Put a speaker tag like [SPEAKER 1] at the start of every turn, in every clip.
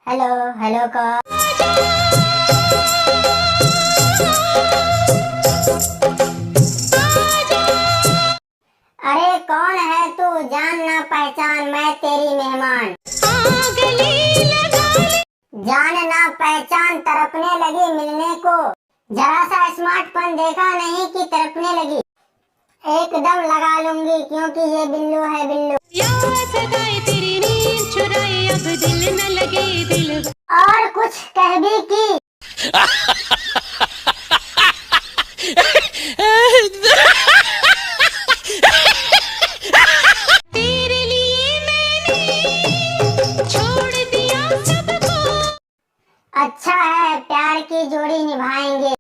[SPEAKER 1] Hello hello कौन? अरे कौन है तू? जान ना पहचान मैं तेरी मेहमान। जान ना पहचान तड़पने लगी मिलने को, जरा सा स्मार्टफोन देखा नहीं कि तड़पने लगी। एकदम लगा लूंगी क्योंकि ये बिल्लू है बिल्लू।
[SPEAKER 2] तेरी नींद चुराई अब दिल न लगे दिल।
[SPEAKER 1] और कुछ कह भी की।
[SPEAKER 2] तेरे लिए मैंने छोड़ दिया सबको।
[SPEAKER 1] अच्छा है प्यार की जोड़ी निभाएंगे।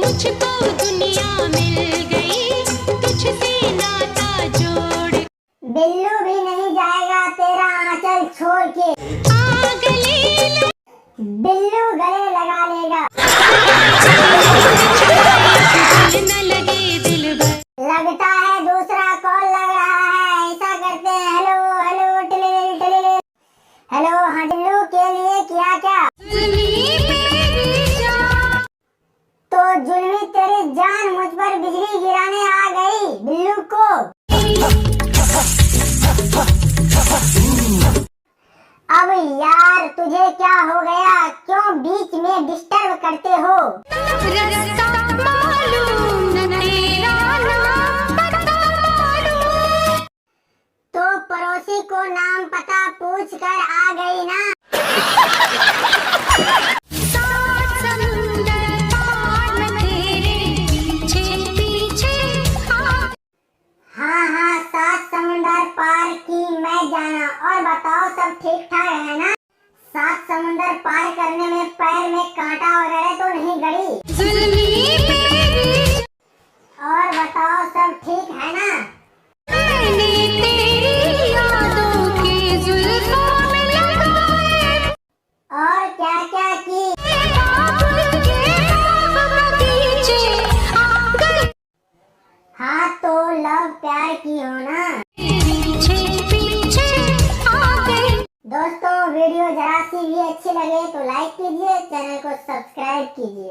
[SPEAKER 2] मुझको दुनिया मिल गई तुझसे नाता जोड़।
[SPEAKER 1] बिल्लू भी नहीं जाएगा तेरा आंचल छोड़ के। बिल्लू गले लगा लेगा।
[SPEAKER 2] दिल न लगे दिल भर।
[SPEAKER 1] लगता है दूसरा कॉल लग रहा है, ऐसा करते हैं हेलो हेलो टिलिल टिलिल। हेलो हाँ बिल्लू के लिए किया क्या? तो जुल्मी तेरी जान मुझ पर बिजली गिराने आ गई बिल्लू को। अब यार तुझे क्या हो गया? क्यों बीच में डिस्टर्ब करते हो?
[SPEAKER 2] रास्ता मालूम न तेरा नाम पता मालूम।
[SPEAKER 1] तो पड़ोसी को नाम पता पूछ कर आ गई ना।
[SPEAKER 2] सात समुंदर पार में तेरे पीछे पीछे
[SPEAKER 1] हाँ हाँ 7 समुंदर पार की मैं जाना। और बताओ सब ठीक ठाक है ना? 7 समुंदर पार करने में पैर में कांटा वगैरह तो नहीं गड़ी?
[SPEAKER 2] जुल्मी मेरी।
[SPEAKER 1] और बताओ सब ठीक है ना?
[SPEAKER 2] मैंने तेरी यादों के जुल्फों में लगाए।
[SPEAKER 1] और क्या क्या की?
[SPEAKER 2] बाबुल के बाग बगीचे आ गए।
[SPEAKER 1] हाँ तो लव प्यार की हो ना?
[SPEAKER 2] पीछे पीछे आ गए।
[SPEAKER 1] दोस्तों वीडियो जरा सी भी अच्छी लगे तो लाइक कीजिए, चैनल को सब्सक्राइब कीजिए।